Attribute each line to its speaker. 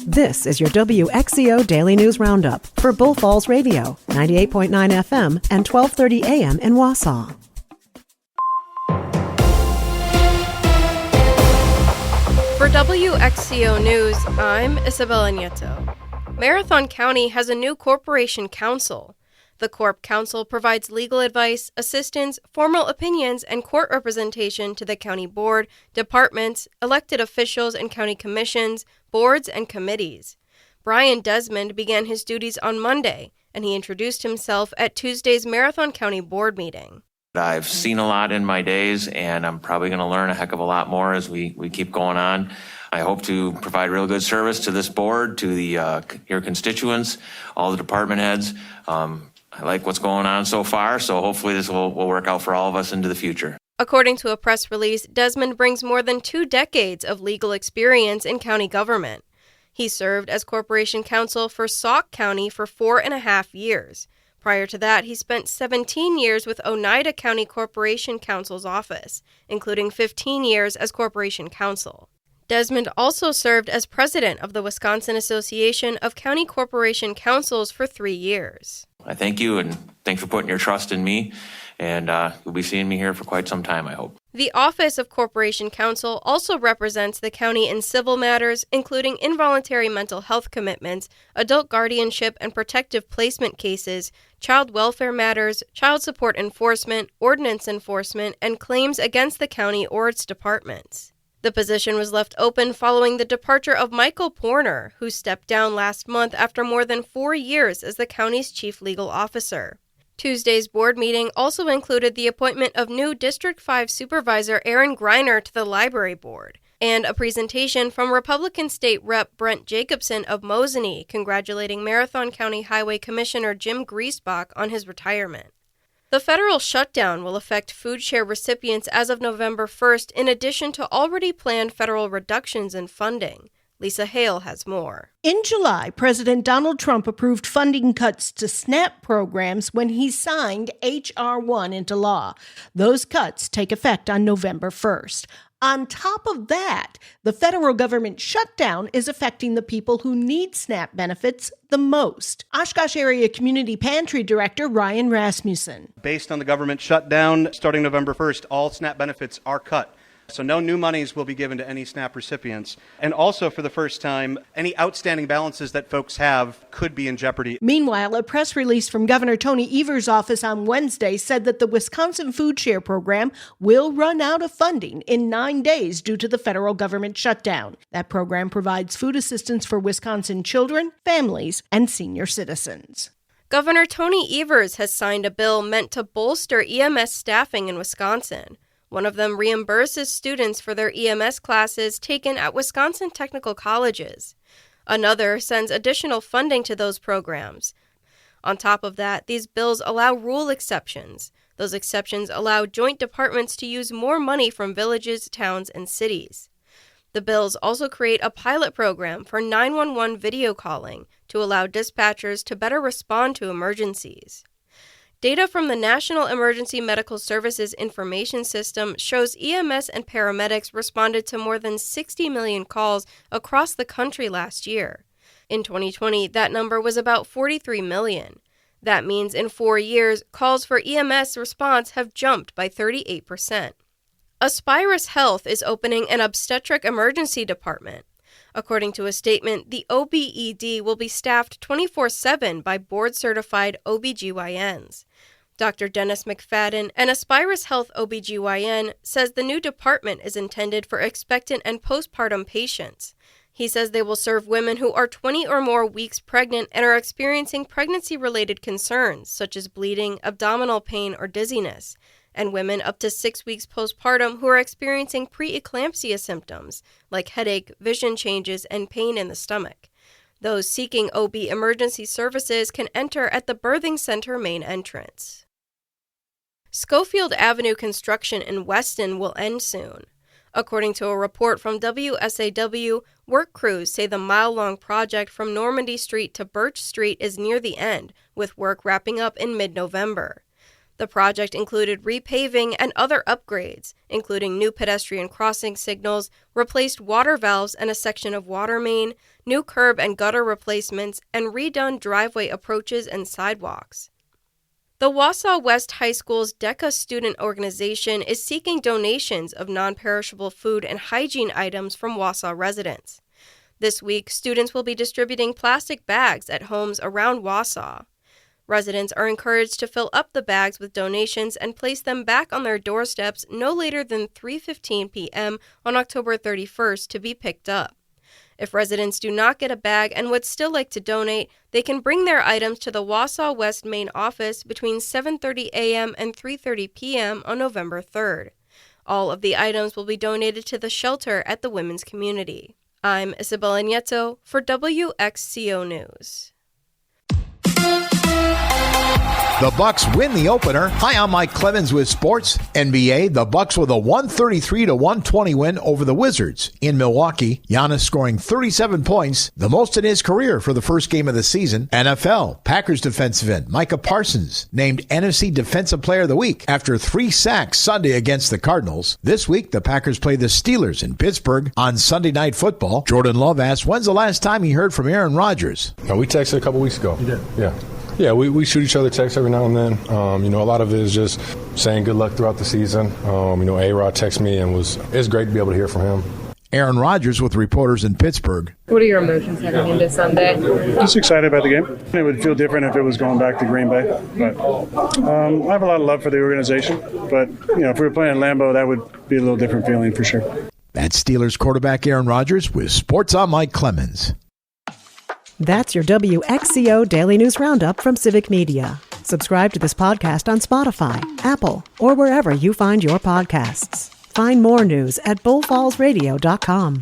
Speaker 1: This is your WXCO Daily News Roundup for Bull Falls Radio, 98.9 FM and 1230 AM in Wausau.
Speaker 2: For WXCO News, I'm Isabella Nieto. Marathon County has a new corporation council. The Corp Council provides legal advice, assistance, formal opinions, and court representation to the county board, departments, elected officials, and county commissions, boards, and committees. Brian Desmond began his duties on Monday, and he introduced himself at Tuesday's Marathon County Board meeting.
Speaker 3: I've seen a lot in my days, and I'm probably going to learn a heck of a lot more as we keep going on. I hope to provide real good service to this board, to your constituents, all the department heads. I like what's going on so far, so hopefully this will work out for all of us into the future.
Speaker 2: According to a press release, Desmond brings more than 2 decades of legal experience in county government. He served as corporation counsel for Sauk County for 4.5 years. Prior to that, he spent 17 years with Oneida County Corporation Counsel's office, including 15 years as corporation counsel. Desmond also served as president of the Wisconsin Association of County Corporation Councils for 3 years.
Speaker 3: I thank you, and thanks for putting your trust in me, and you'll be seeing me here for quite some time, I hope.
Speaker 2: The Office of Corporation Counsel also represents the county in civil matters, including involuntary mental health commitments, adult guardianship and protective placement cases, child welfare matters, child support enforcement, ordinance enforcement, and claims against the county or its departments. The position was left open following the departure of Michael Porner, who stepped down last month after more than 4 years as the county's chief legal officer. Tuesday's board meeting also included the appointment of new District 5 Supervisor Aaron Greiner to the Library Board, and a presentation from Republican State Rep. Brent Jacobson of Mosinee congratulating Marathon County Highway Commissioner Jim Griesbach on his retirement. The federal shutdown will affect food share recipients as of November 1st, in addition to already planned federal reductions in funding. Lisa Hale has more.
Speaker 4: In July, President Donald Trump approved funding cuts to SNAP programs when he signed H.R. 1 into law. Those cuts take effect on November 1st. On top of that, the federal government shutdown is affecting the people who need SNAP benefits the most. Oshkosh Area Community Pantry Director Ryan Rasmussen.
Speaker 5: Based on the government shutdown, starting November 1st, all SNAP benefits are cut. So no new monies will be given to any SNAP recipients. And also, for the first time, any outstanding balances that folks have could be in jeopardy.
Speaker 4: Meanwhile, a press release from Governor Tony Evers' office on Wednesday said that the Wisconsin Food Share Program will run out of funding in 9 days due to the federal government shutdown. That program provides food assistance for Wisconsin children, families, and senior citizens.
Speaker 2: Governor Tony Evers has signed a bill meant to bolster EMS staffing in Wisconsin. One of them reimburses students for their EMS classes taken at Wisconsin technical colleges. Another sends additional funding to those programs. On top of that, these bills allow rule exceptions. Those exceptions allow joint departments to use more money from villages, towns, and cities. The bills also create a pilot program for 911 video calling to allow dispatchers to better respond to emergencies. Data from the National Emergency Medical Services Information System shows EMS and paramedics responded to more than 60 million calls across the country last year. In 2020, that number was about 43 million. That means in 4 years, calls for EMS response have jumped by 38%. Aspirus Health is opening an obstetric emergency department. According to a statement, the OBED will be staffed 24/7 by board-certified OBGYNs. Dr. Dennis McFadden, an Aspirus Health OBGYN, says the new department is intended for expectant and postpartum patients. He says they will serve women who are 20 or more weeks pregnant and are experiencing pregnancy-related concerns, such as bleeding, abdominal pain, or dizziness, and women up to 6 weeks postpartum who are experiencing preeclampsia symptoms, like headache, vision changes, and pain in the stomach. Those seeking OB emergency services can enter at the Birthing Center main entrance. Schofield Avenue construction in Weston will end soon. According to a report from WSAW, work crews say the mile-long project from Normandy Street to Birch Street is near the end, with work wrapping up in mid-November. The project included repaving and other upgrades, including new pedestrian crossing signals, replaced water valves and a section of water main, new curb and gutter replacements, and redone driveway approaches and sidewalks. The Wausau West High School's DECA student organization is seeking donations of non-perishable food and hygiene items from Wausau residents. This week, students will be distributing plastic bags at homes around Wausau. Residents are encouraged to fill up the bags with donations and place them back on their doorsteps no later than 3:15 p.m. on October 31st to be picked up. If residents do not get a bag and would still like to donate, they can bring their items to the Wausau West main office between 7:30 a.m. and 3:30 p.m. on November 3rd. All of the items will be donated to the shelter at the women's community. I'm Isabella Nieto for WXCO News.
Speaker 6: The Bucks win the opener. Hi, I'm Mike Clemens with Sports. NBA, the Bucks with a 133-120 win over the Wizards in Milwaukee. Giannis scoring 37 points, the most in his career for the first game of the season. NFL, Packers defensive end Micah Parsons named NFC Defensive Player of the Week after 3 sacks Sunday against the Cardinals. This week, the Packers play the Steelers in Pittsburgh on Sunday Night Football. Jordan Love asked, when's the last time he heard from Aaron Rodgers?
Speaker 7: We texted a couple weeks ago.
Speaker 5: You did?
Speaker 7: Yeah. Yeah, we shoot each other texts every now and then. A lot of it is just saying good luck throughout the season. A-Rod texted me and it's great to be able to hear from him.
Speaker 6: Aaron Rodgers with reporters in Pittsburgh.
Speaker 8: What are your emotions heading into Sunday?
Speaker 9: Just excited about the game. It would feel different if it was going back to Green Bay. But I have a lot of love for the organization. But, if we were playing in Lambeau, that would be a little different feeling for sure.
Speaker 6: That's Steelers quarterback Aaron Rodgers with Sports on Mike Clemens.
Speaker 1: That's your WXCO Daily News Roundup from Civic Media. Subscribe to this podcast on Spotify, Apple, or wherever you find your podcasts. Find more news at bullfallsradio.com.